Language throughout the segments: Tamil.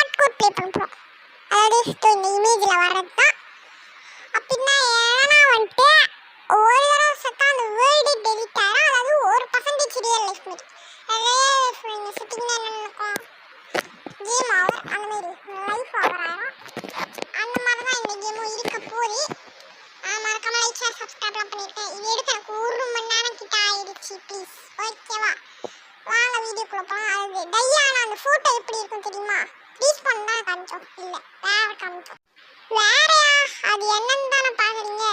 ஹார்ட்கோர் ப்ளே பண்ண போகிறோம். அதாவது இந்த இமேஜில் வர்றது தான். அப்படின்னா ஏன்னா வந்துட்டு ஒரு தடவை செத்தா அந்த வேர்டு டெலிட் ஆகிடும். அதாவது 1% ரியல் லைஃப் மாரி. ரியல் லைஃப் நீங்கள் செட்டிங்னா என்ன நடக்கும்? கேம் ஓவர், அந்த மாதிரி லைஃப் ஓவர் ஆகிடும். அந்த மாதிரி தான் இந்த கேமும் இருக்க போகுது. மறக்காம லைக் ஷேர் சப்ஸ்கிரைப்லாம் பண்ணியிருக்கேன். இது எடுக்க எனக்கு 1 மணி நேரம் கிட்ட ஆயிடுச்சு. ப்ளீஸ் ஓகேவா? வாங்க வீடியோக்குள்ள போகலாம். அது டையான அந்த ஃபோட்டோ எப்படி இருக்கும் தெரியுமா? ப்ளீஸ் பண்ண தான் காமிச்சோம், இல்லை வேற காமிச்சோம். வேறையா? அது என்னன்னு தானே பார்க்குறீங்க.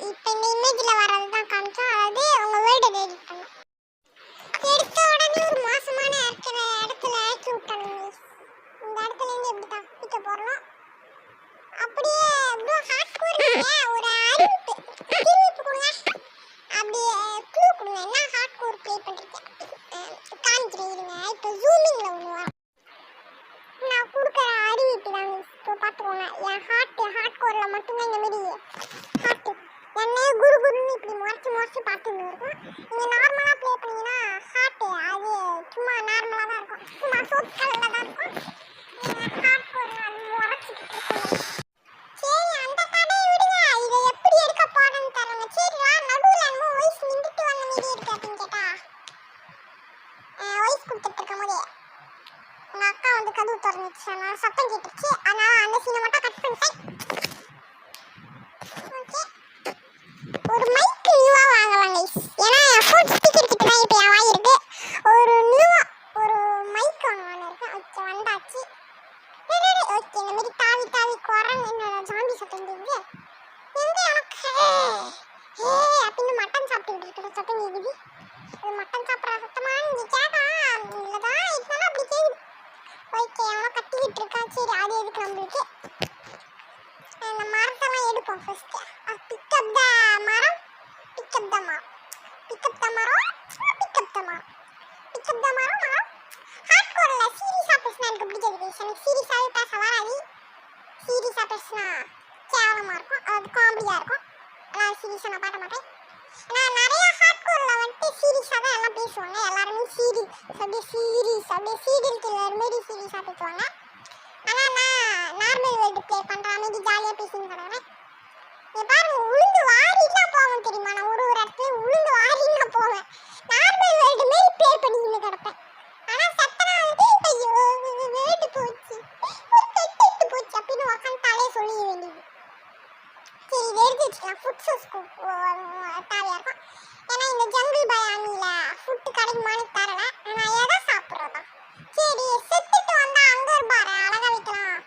இப்போ இந்த இமேஜில் வர்றது தான் காமிச்சோம். அதாவது உங்கள் வேர்டை எடிட் பண்ணும். எடுத்த உடனே ஒரு மோசமான இருக்கிற இடத்துல ஆக்கி விட்டானுங்க. இந்த இடத்துலேருந்து எப்படி தப்பிக்க போகிறோம்? அப்படியே ப்ரோ ஹார்ட்கோர் ஒரு அறிவிப்பு கொடுங்க. அப்படியே க்ளூ கொடுங்க. என்ன ஹார்ட்கோர் ப்ளே பண்ணுறீங்க காமிக்கிறீங்க. இப்போ ஜூமிங்கில் ஒன்று வரும். நான் கொடுக்குற அறிவிப்பு தாங்க. இப்போ பார்த்துக்கோங்க. என் ஹார்ட்கோரில் மட்டும்தான் இந்த மாதிரி ஹார்ட்டு என்னையே குருன்னு இப்படி முறைச்சி பார்த்துன்னு இருக்கும். நீங்கள் நார்மலாக ப்ளே பண்ணிங்கன்னா ஹார்ட்டு அது சும்மா நார்மலாக தான் இருக்கும். சும்மா சோப் கலரில் தான் இருக்கும். ஹார்ட்கோர் அது முறைச்சிக்கிட்டு இருக்கும். சரி அந்த கடையை விடுங்க. இதை எப்படி எடுக்க போகிறேன்னு தரேங்க. சரி வா, நடுவில் என்னமோ வாய்ஸ் நின்றுட்டு வந்த மாரி இருக்கு அப்படின்னு கேட்டா வாய்ஸ் கொடுத்துட்டு இருக்கும் போதே எங்கள் அக்கா வந்து கதவு திறந்துச்சு. அதனால சத்தம் கேட்டுச்சு. அதனால அந்த சீனை மட்டும் கட் பண்ணிட்டேன். ஓகே, ஒரு மைக் நியூவாக வாங்கலாம் கைஸ். ஏன்னா என் ஃபோன் ஸ்பீக்கர் கிட்ட தான் இப்போ என் வாய் இருக்கு. ஒரு நியூவாக ஒரு மைக் வாங்கலான்னு இருக்கேன். ஓகே வந்தாச்சு. ஓகே, இந்த மாதிரி தாவி தாவி குறன்னு என்னோட ஜாம்பி சத்தம் கேட்குது. எங்க எனக்கு அப்படின்னு மட்டன் சாப்பிட்டுக்கிட்டு இருக்கிற சத்தம் கேட்குது. இது மட்டன் சாப்பிட்ற சத்தமா நீங்கள் கேட்டா இல்லைதான் இருந்தாலும் அப்படி கேட்குது. ஓகே, எவ்வளோ கத்திக்கிட்டு இருக்கா. சரி அது எதுக்கு நம்மளுக்கு? இந்த மரத்தெல்லாம் எடுப்போம் ஃபர்ஸ்ட். பிக்கப் த மரம், பிக்கப் த மரம், பிக்கப் த மரம், பிக்கப் த மரம், பிக்கப் த மரம். மரம் ஹார்ட்கோரில் சீரியஸாக பேசினா எனக்கு பிடிக்காது. எனக்கு சீரியஸாகவே பேச வராது. சீரியஸாக பேசினா கேவலமாக இருக்கும், அது காமெடியாக இருக்கும். அதனால் சீரியஸாக நான் பார்க்க மாட்டேன். நான் நிறைய ஹார்ட்கோரில் வந்துட்டு சீரியஸாக தான் எல்லாம் பேசுவாங்க. எல்லாருமே அப்படியே சீரியல் கில்லர் மாரி சீரியஸாக பேசுவாங்க. ஆனால் நான் நார்மல் வேர்ல்டு ப்ளே பண்ணுற மாதிரி ஜாலியாக பேசின்னு கிடக்குறேன். பாருங்க, உளுந்து வாரிலாம் போவேன் தெரியுமா? நான் ஒரு இடத்துல உளுந்து வாரிலாம் போவேன். நார்மல் வேர்ல்டு மாரி ப்ளே பண்ணிக்கின்னு கிடப்பேன். ஆனால் சத்தனா வந்து ஐயோ வேர்டு போச்சு, ஒரு கெட்டு போச்சு அப்படின்னு உக்காந்தாலே சொல்லிட வேண்டியது. சரி இதை எடுத்து வச்சுக்கலாம். ஃபுட் சோர்ஸ்க்கு தேவையாக இருக்கும். ஏன்னா இந்த ஜங்கிள் பயானியில் ஃபுட்டு கிடைக்குமான்னு தரல. நான் எதை சாப்பிட்றதா? சரி செத்துட்டு வந்தால் அங்கே ஒரு பாரு அழகாக வைக்கலாம்,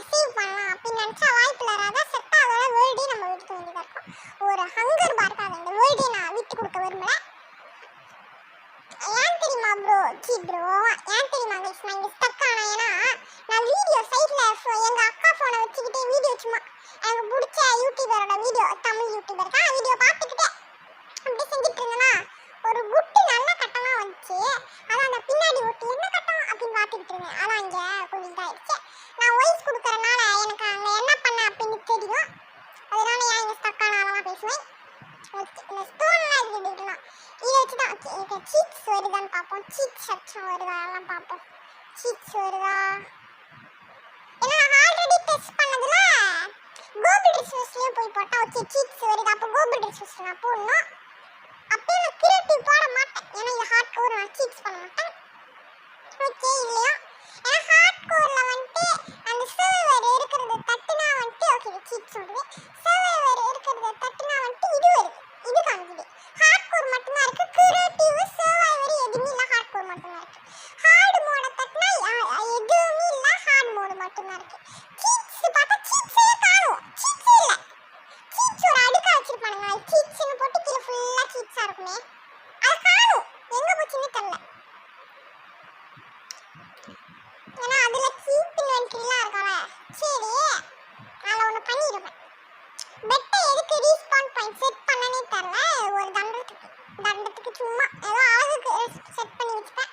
சேவ் பண்ணலாம் அப்படின்னு நினச்சா வாய்ப்பில் அதான் செத்தா அதோட வேர்டே நம்ம விட்டு வேண்டியதாக இருக்கும். ஒரு ஹங்கர் பார்க்காது அந்த வேர்டே நான் விட்டு கொடுக்க விரும்பல. ஏன் தெரியுமா ப்ரோ? ஏன் தெரியுமா கைஸ் நான் இங்கே ஸ்டக் ஆனேன்? ஏன்னா நான் வீடியோ சைடில் எங்கள் அக்கா ஃபோனை வச்சுக்கிட்டே வீடியோ சும்மா எனக்கு பிடிச்ச யூடியூபரோட வீடியோ, தமிழ் யூடியூபர் தான் வீடியோ பார்த்துக்கிட்டே அப்படி செஞ்சுட்டு இருந்தேன்னா ஒரு குட்டு நல்ல கட்டமாக வந்துச்சு. அதான் அந்த பின்னாடி ஒட்டி என்ன கட்டம் அப்படின்னு பார்த்துக்கிட்டு இருந்தேன். அதான் இங்கே கொஞ்சம் இதாகிடுச்சு. நான் வாய்ஸ் கொடுக்குறனால எனக்கு அங்கே என்ன பண்ண அப்படின்னு தெரியும். அதனால ஏன் இங்கே ஸ்டக்கான அதெல்லாம் பேசுவேன். ஓகே, இந்த ஸ்டோன்லாம் எடுத்துக்கிட்டோம். இதை வச்சு தான் ஓகே சீட்ஸ் வருதான்னு பார்ப்போம். சீட்ஸ் அச்சம் வருதா எல்லாம் பார்ப்போம். சீட்ஸ் வருதா? ஏன்னா நான் ஆல்ரெடி டெஸ்ட் பண்ணதில் கோபி ரிசோர்ஸ்லேயும் போய் போட்டால் ஓகே சீட்ஸ் வருது. அப்போ கோபி ரிசோர்ஸ் நான் போடணும். அப்படியே நான் கிரியேட்டிவ் போட மாட்டேன். ஏன்னா இந்த ஹார்ட்கோர் நான் சீட்ஸ் பண்ண மாட்டேன். ஓகே இல்லையா? ஏன்னா ஹார்ட்கோரில் வந்துட்டு அந்த சர்வர் இருக்கிறது தட்டுனா வந்துட்டு ஓகே சீட்ஸ் வருது. சர்வர் இருக்கிறது தட்டுனா வந்துட்டு இது வருது, இது காமிக்குது. ஹார்ட்கோர் மட்டும்தான் இருக்குது. கிரியேட்டிவ் சர்வர் எதுவுமே இல்லை. ஹார்ட்கோர் மட்டும்தான் இருக்குது. ஹார்டு மோட தட்டுனா எதுவுமே இல்லை. ஹார்ட் மோடு மட்டும்தான் இருக்குது. சீட்ஸ் பார்த்தா சீட்ஸே காணும். சீட்ஸே இல்லை. சீட்ஸ் ஒரு அடுக்கா வச்சிருப்பானுங்க. சீட்ஸ்னு போட்டு கீழே ஃபுல்லாக சீட்ஸாக இருக்குமே, அது காணும். எங்கே போச்சுன்னு தெரியல. ஏன்னா அதில் கீப் இன்வென்ட்ரிலாம் இருக்கல. சரி அதில் ஒன்று பண்ணிடுவேன். பெட்டை எதுக்கு ரீஸ்பான் பாயிண்ட் செட் பண்ணனே தெரில. ஒரு தண்டத்துக்கு சும்மா ஏதோ அழகுக்கு செட் பண்ணி வச்சுப்பேன்.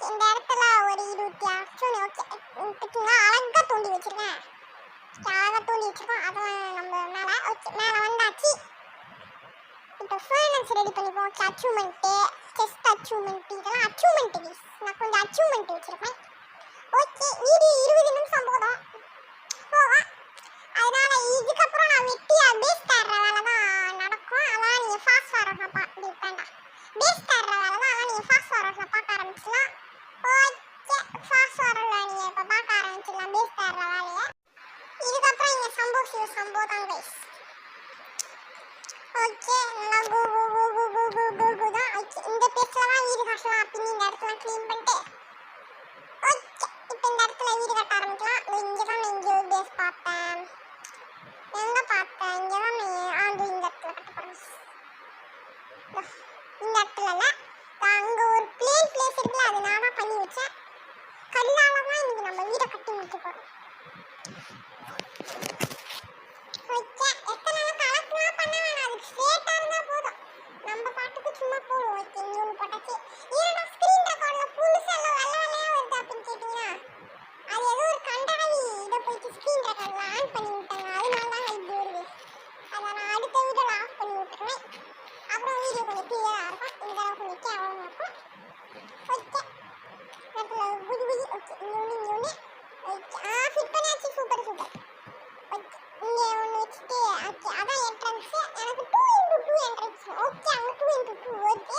இந்த இடத்துல ஒரு 26 ஓகே பார்த்தீங்களா அழகாக தோண்டி வச்சுருக்கேன். அழகாக தோண்டி வச்சுருக்கோம். அதான் நம்ம மேலே ஓகே மேலே வந்தாச்சு. இப்போ ஃபர்னஸ் ரெடி பண்ணிப்போம். அச்சீவ்மெண்ட்டு செஸ்ட் அச்சீவ்மெண்ட் இதெல்லாம் அச்சீவ்மெண்ட் நான் கொஞ்சம் அச்சீவ்மெண்ட் வச்சுருப்பேன். ஓகே வீடியோ தான் கைஸ். ஓகே நல்லா கோ கோ கோ கோ கோ கோ கோ கோ தான். ஓகே இந்த பேஸ்ல தான் வீடு கட்டலாம் அப்படின்னு இந்த இடத்துல க்ளீன் பண்ணிட்டு ஓகே இப்போ இந்த இடத்துல வீடு கட்ட ஆரம்பிக்கலாம். இங்கே தான் நான் இங்கே ஒரு பேஸ் பார்த்தேன். எங்கே பார்த்தேன்? இங்கே தான் இந்த இடத்துல கட்ட போகிறேன். இந்த இடத்துல இல்லை, அங்கே ஒரு பிளேன் பிளேஸ் இருக்குல்ல, அது நான் தான் பண்ணி வச்சேன். கல்லால தான் இன்னைக்கு நம்ம வீடை கட்டி முடிக்க போகிறோம். ஓகே எத்தனை நாள் கலக்கலாம் பண்ண வேணாம், அதுக்கு ஸ்ட்ரெயிட்டாக இருந்தால் போதும். நம்ம பாட்டுக்கு சும்மா போடுவோம். ஓகே இங்கே ஒன்று போட்டாச்சு. ஏன்னா ஸ்க்ரீன் ரெக்கார்டில் புதுசு எல்லாம் வெள்ளை வெள்ளையாக வருது அப்படின்னு கேட்டிங்கன்னா அது ஏதோ ஒரு கண்டாவி இதை போயிட்டு ஸ்க்ரீன் ரெக்கார்டில் ஆன் பண்ணி விட்டாங்க. அதனால தான் இப்படி வருது. அதை நான் அடுத்த வீடியோவில் ஆஃப் பண்ணி விட்டுருவேன். அப்புறம் வீடியோ கொஞ்சம் கிளியராக இருக்கும். இந்த அளவுக்கு கொஞ்சம் கேவலமாக இருக்கும். ஓகே இடத்துல புது புது ஓகே இங்கே ஒன்று ஓகே ஃபிட் பண்ணியாச்சு. Super super. ஓகே இங்கே ஒன்று வச்சுட்டு ஓகே அதான் என்ட்ரன்ஸு. எனக்கு 2x2 என்ட்ரன்ஸ். ஓகே அங்கே 2x2 ஓகே.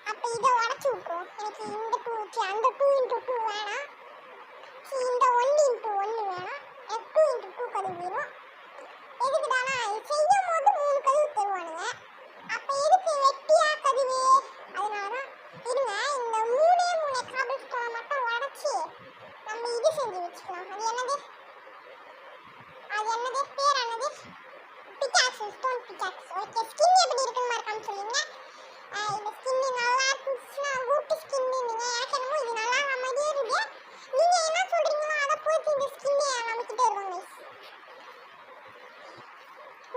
அப்போ இதை உடச்சி விட்ருவோம். எனக்கு இந்த 2 அந்த 2x2 வேணாம். இந்த 1x1 வேணாம். எனக்கு 2x2 கதவு வேணும். எதுக்குதானா செய்யும் போது 3 கதவு தருவானுங்க. அப்போ எதுக்கு வெட்டியா கதவு? அதனால தான் இருங்க இந்த 3 காபிள் ஸ்டோனை மட்டும் உடச்சி நம்ம இது செஞ்சு வச்சுக்கலாம். அது என்னது பேர் என்னது? Pickaxe, stone pickaxe. Okay skin எப்படி இருக்குன்னு மறக்காம சொல்லுங்க. இந்த ஸ்கின் நல்லா இருந்துச்சுன்னா கூட்டு ஸ்கின். நீங்கள் எனக்கு என்னமோ இது நல்லா மாதிரியே இருக்கு. நீங்கள் என்ன சொல்கிறீங்களோ அதை போயிட்டு இந்த ஸ்கின்னை நம்மக்கிட்ட இருக்கும்.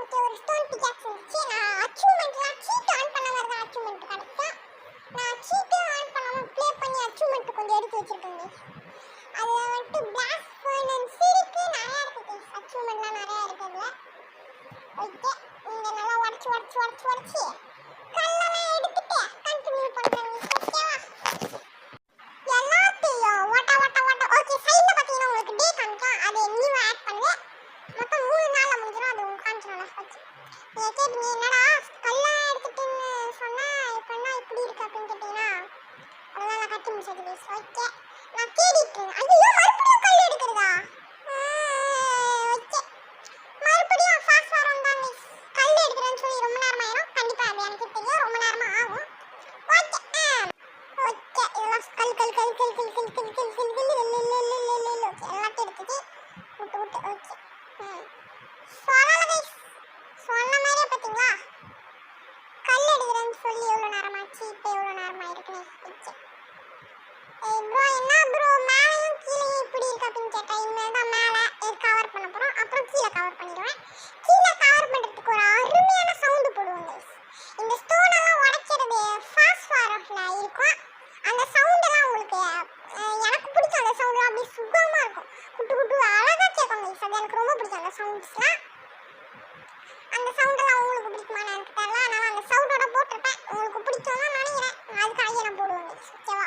ஓகே ஒரு ஸ்டோன் பிக்காக்ஸ் இருந்துச்சு. நான் அச்சீவ்மெண்ட்லாம் சீட்டு ஆன் பண்ண மாதிரி தான் அச்சீவ்மெண்ட் கிடைக்கும். நான் சீட்டு ஆன் பண்ணாமல் ப்ளே பண்ணி அச்சீவ்மெண்ட் கொஞ்சம் எடுத்து வச்சுருக்கேங்க. அதில் வந்துட்டு பிளாக் ஃபைனான்ஸ் இருக்குது, நிறையா இருக்குது. அச்சீவ்மெண்ட்லாம் நிறையா இருக்குதுல. ஓகே இங்கே நல்லா உடச்சி கல்லெல்லாம் எடுத்துட்டு கண்டினியூ பண்ணுறேன். ஓகேவா எல்லாத்தையும் ஓட்ட ஓகே சைடில் பார்த்தீங்கன்னா உங்களுக்கு டே காமிக்கும். அதை நியூ ஆட் பண்ணுவேன். மொத்தம் 3 நாளில் முடிஞ்சிடும். அது உங்களுக்கு காமிச்சிடும். ஓகே நீங்கள் கேட்டீங்க என்னடா கல்லாம் எடுத்துட்டுன்னு சொன்னால் இப்போ என்ன இப்படி இருக்கு அப்படின்னு கேட்டிங்கன்னா அதெல்லாம் நான் கட்டி முடிச்சது பேச. ஓகே நான் தேடிட்டு இருந்தேன். ஐயோ மறுபடியும் கல் எடுக்கிறதா? ஓகே மறுபடியும் ஃபாஸ்ட் வரும் தான் கல் எடுக்கிறேன்னு சொல்லி ரொம்ப நேரம் ஆயிரும். கண்டிப்பாக அது எனக்கு தெரியும், ரொம்ப நேரமாக ஆகும். ஓகே ஓகே இதெல்லாம் கல் எல்லாத்தையும் எடுத்துட்டு விட்டு ஓகே சொன்ன மாதிரியே பார்த்தீங்களா கல் எடுக்கிறேன்னு சொல்லி எவ்வளோ நேரமாச்சு, இப்போ எவ்வளோ நேரமாக இருக்குன்னு. ப்ரோ என்ன ப்ரோ மேலேயும் கீழேயும் இப்படி இருக்கு அப்படின்னு கேட்டேன். இனிமேல் தான் மேலே கவர் பண்ண போகிறோம். அப்புறம் கீழே கவர் பண்ணிடுவேன். கீழே கவர் பண்ணுறதுக்கு ஒரு அருமையான சவுண்டு போடுவாங்க. இந்த ஸ்டோனெல்லாம் உடைக்கிறது ஃபாஸ்ட் ஃபாரஸ்டில் இருக்கும். அந்த சவுண்டெல்லாம் உங்களுக்கு எனக்கு பிடிக்கும். அந்த சவுண்டெலாம் அப்படி சுகமாக இருக்கும். குட்டு அழகாக கேட்கும். அது எனக்கு ரொம்ப பிடிக்கும் அந்த சவுண்ட்ஸ்லாம். அந்த சவுண்டெல்லாம் உங்களுக்கு பிடிக்குமான்னு எனக்கு தெரியல. அதனால் அந்த சவுண்டோட போட்டிருப்பேன். உங்களுக்கு பிடிக்கும்னு நினைக்கிறேன். அதுக்காகவே நான் போடுவேன். ஓகேவா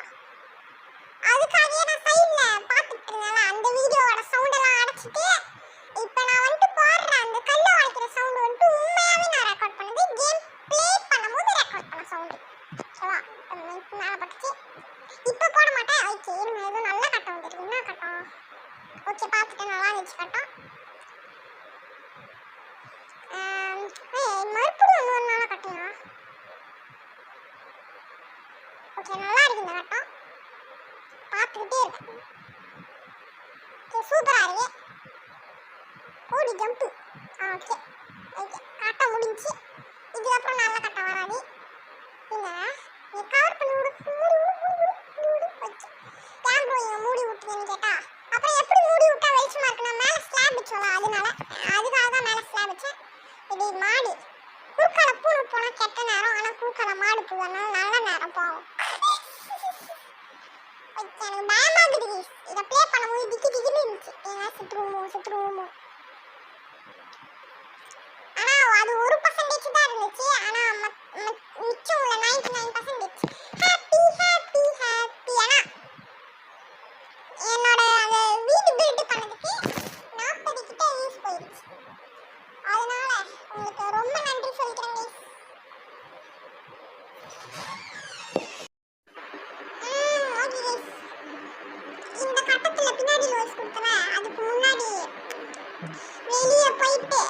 அதுக்காகவே நான் சைடில் பார்த்துட்டு இருந்தேன். அந்த வீடியோவோட சவுண்டெல்லாம் அடைச்சிட்டு இப்போ நான் வந்துட்டு போடுறேன். அந்த கல்லை உடைக்கிற சவுண்டு வந்துட்டு உண்மையாகவே நான் ரெக்கார்ட் பண்ணது. கேம் ப்ளே பண்ணும்போது ரெக்கார்ட் பண்ண சவுண்டு. ஓகேவா மேலே பட்டுச்சு. இப்போ போட மாட்டேன். ஓகே இருங்க எதுவும் நல்ல கட்டம் வந்துருக்கு. என்ன கட்டம்? ஓகே பார்த்துட்டு நல்லா இருந்துச்சு கட்டம். மறுபடியும் இன்னொரு நாளாக கட்டினா ஓகே நல்லா இருக்கு இந்த கட்டம். பார்த்துக்கிட்டே இருக்கேன். ஓகே சூப்பராக இருக்கு. ஓடி ஜம்ப்பு. ஓகே ஓகே கட்டம் முடிஞ்சு. இதுக்கப்புறம் நல்ல கட்டம் வராது. இல்லை நீ கவர் பண்ணி விடு. மூடி ஓகே கேம் ப்ரோ இங்கே மூடி விட்டுருன்னு கேட்டா அப்புறம் எப்படி மூடி விட்டா வெளிச்சமாக இருக்குன்னா மேலே ஸ்லாப் வச்சோம். அதுக்காக தான் மேலே ஸ்லாப் வச்சேன். இது மாடு பூக்களை பூனை போனால் கெட்ட நேரம். ஆனால் பூக்களை மாடு பூவனால நல்ல நேரம் போகும். எனக்கு பயமாகுது. இதை ப்ளே பண்ணும்போது டிக்கின்னு இருந்துச்சு. ஏன்னா சுற்றுவோமோ. ஆனால் அது 1% தான் இருந்துச்சு. ஆனால் மிச்சம் உள்ள 99% ஹாப்பி. ஆனால் என்னோட அந்த வீடு பில்டு பண்ணதுக்கு 40 கிட்ட யூஸ் போயிடுச்சு. அதனால உங்களுக்கு ரொம்ப நன்றி சொல்லிக்கிறேங்க. இந்த கட்டத்தில் பின்னாடி லோஸ் கொடுத்தவன் அதுக்கு முன்னாடி வெளியே போயிட்டு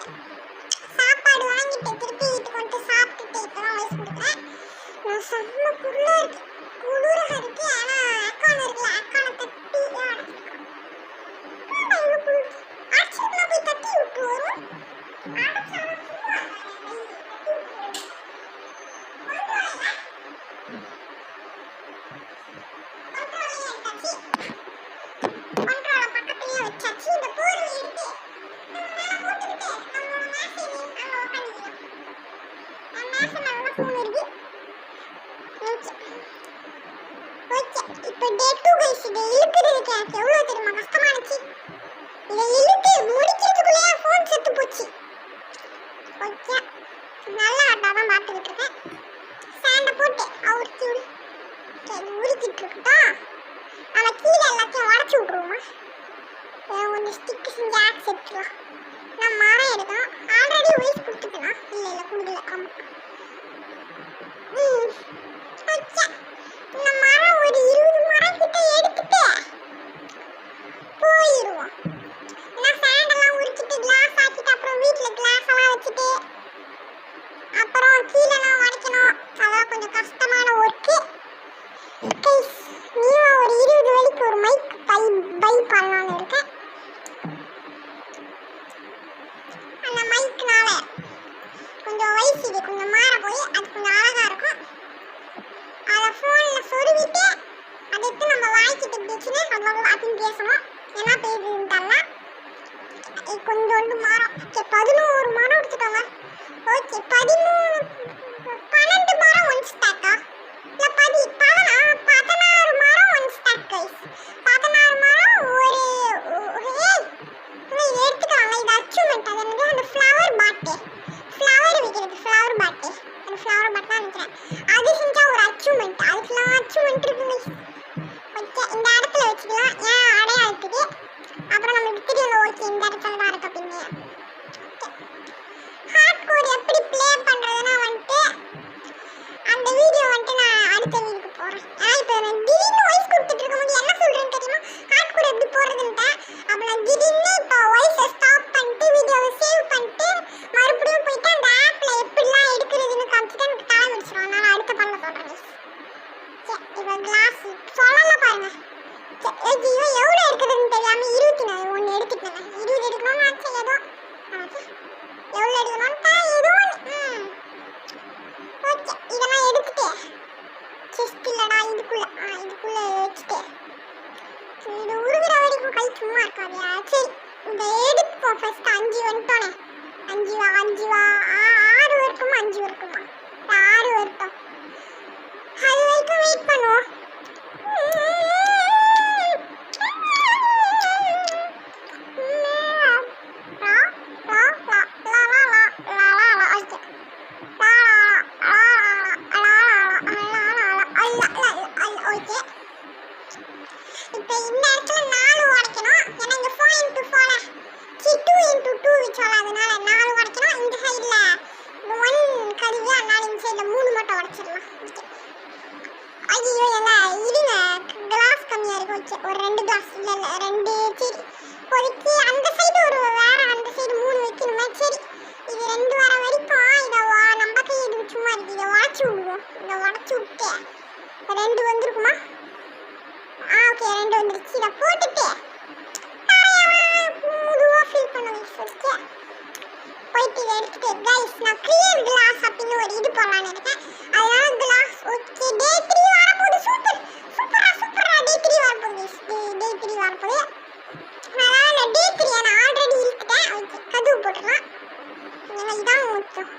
இப்போ டே 2 கைஸ், இதை இழுக்கிறதுக்கு எனக்கு எவ்வளோ தெரியுமா கஷ்டமானுச்சு. இதை இழுத்து முடிக்கிறதுக்குள்ளேயே ஃபோன் செத்து போச்சு. ஓகே, நல்ல ஆட்டா தான் பார்த்துக்கிட்டு இருக்கேன். சாண்டை போட்டு அவுரிச்சு உருக்கிட்டு இருக்குதா, அதை கீழே எல்லாத்தையும் உடச்சி விட்ருவோமா. கொஞ்சம் ஸ்டிக்கு செஞ்சு ஆக்ஸ் எடுத்துக்கலாம். நான் மரம் எடுக்கணும். ஆல்ரெடி வயசு கொடுத்துக்கலாம். இல்லை கொடுக்கல. ஆமாம். ஓகே, இந்த மரம் ஒரு 20 மரம் கிட்ட எடுத்துட்டு போயிடுவோம். நான் சாண்டெல்லாம் உரிச்சிட்டு கிளாஸ் ஆக்கிட்டு அப்புறம் வீட்டில் கிளாஸ் எல்லாம் வச்சுட்டு அப்புறம் கீழெல்லாம் உடைக்கணும். அதான் கொஞ்சம் கஷ்டமான ஒர்க்கு. நீயும் ஒரு 20 வரைக்கும் ஒரு மைக் பை பண்ணலான்னு இருக்கேன். அந்த மைக்குனால கொஞ்சம் வயசு கொஞ்சம் மாற போய் அது கொஞ்சம் அழகா இருக்கும். அதை ஃபோனில் சொருவிட்டு அதை எடுத்து நம்ம வாய்க்கிட்டு இருந்துச்சுன்னா அவ்வளோ அப்படின்னு பேசணும். என்ன பேசுதுன்னு தெரியல. கொஞ்சோண்டு மரம். ஓகே, 11 மரம் எடுத்துக்கோங்க. ஓகே, 12 மரம் ஒன் ஸ்டாக்கா இல்லை 16 மரம் ஒன் ஸ்டாக் கைஸ். 16 மரம் எடுத்துக்கலாங்க. இது அச்சீவ்மெண்ட். அது என்னது, அந்த ஃப்ளவர் பாட்டு, ஃப்ளவர் வைக்கிறது, ஃப்ளவர் பாட்டு, அந்த ஃப்ளவர் பாட்டு தான் நினைக்கிறேன். அது செஞ்சால் ஒரு அச்சீவ்மெண்ட். அதுக்கெல்லாம் அச்சீவ்மெண்ட் இருக்குங்க. ஓகே, இந்த இடத்துல வச்சுக்கலாம். ஏன் அடையாளத்துக்கு அப்புறம் நம்மளுக்கு தெரியும். ஓகே, இந்த இடத்துல தான் இருக்கு அப்படின்னு. ஹார்ட் கோட் எப்படி ப்ளே பண்ணுறதுன்னா வந்துட்டு அந்த வீடியோ வந்துட்டு நான் அடுத்த வீடியோக்கு போகிறேன். ஏன்னா இப்போ நான் திடீர்னு வாய்ஸ் கொடுத்துட்டு இருக்கும்போது என்ன சொல்கிறேன்னு தெரியுமா, ஹார்ட் கோட் எப்படி போடுறதுன்ட்டு. அப்போ நான் திடீர்னு இப்போ வாய்ஸை ஸ்டாப் பண்ணிட்டு வீடியோவை சேவ் பண்ணிட்டு மறுபடியும் போயிட்டு அந்த ஆப்பில் எப்படிலாம் எடுக்கிறதுன்னு காமிச்சிட்டு எனக்கு தலை முடிச்சிடும். அதனால் அடுத்த பண்ண சொல்கிறேன். சரி, இப்போ கிளாஸ் சொல்லலாம் பாருங்க. ஐயோ, எவ்வளோ எடுக்கிறதுன்னு தெரியாமல் 24 எடுத்துட்டேங்க. 20 எடுக்கணும்னு ஆச்சு. ஏதோ எவ்வளோ எடுக்கணும்னு ஏதோ ஒன்று. ஓகே, இதெல்லாம் எடுத்துட்டு செஸ்ட் இல்லைடா இதுக்குள்ளே வச்சுட்டு இது உருவிற வரைக்கும் கை சும்மா இருக்காதியா. சரி, இந்த எடுப்போம். ஃபர்ஸ்ட் 5 வந்துட்டோனே. 5 வா 6 வரட்டுமா 5 வரட்டுமா 6 வரட்டும். அது வரைக்கும் வெயிட் பண்ணுவோம். இப்போ இந்த இடத்துல 4 உடைக்கணும். ஏன்னா இங்கே 4x4 2x2 வச்சோம். அதனால 4 உடைக்கணும். இந்த சைடில் 1 கருவி, அதனால இந்த சைடில் 3 மட்டும் உடைச்சிடலாம். ஐயோ, எல்லாம் இருங்க, கிளாஸ் கம்மியாக இருக்கும். வச்சு ஒரு 2 கிளாஸ் இல்லை 2. சரி, இப்போதைக்கு அந்த சைடு ஒரு வேற, அந்த சைடு 3 வைக்கணுமே. சரி, இது 2 வர வரைக்கும் இதை நம்ம கை இது சும்மா இருக்குது. இதை உடச்சி விடுவோம். இதை உடச்சி விட்டு 2 வந்துருக்குமா? ஓகே, 2 வந்துருச்சு. இதை போட்டுட்டு மெதுவாக ஃபீல் பண்ணுவேன். ஓகே, போயிட்டு இதை எடுத்துட்டு கைஸ் நான் கிளியர் கிளாஸ் அப்படின்னு ஒரு இது போடலான்னு இருக்கேன். அதனால கிளாஸ். ஓகே, டே 3 வரப்போகுது. சூப்பரா டே 3 வரப்போகுது. டே 3 வரப்போகுது. அதனால டே 3 நான் ஆல்ரெடி இழுத்துட்டேன். ஓகே, கதவு போட்டுடலாம். ஏன்னா இதான் முக்கியம்.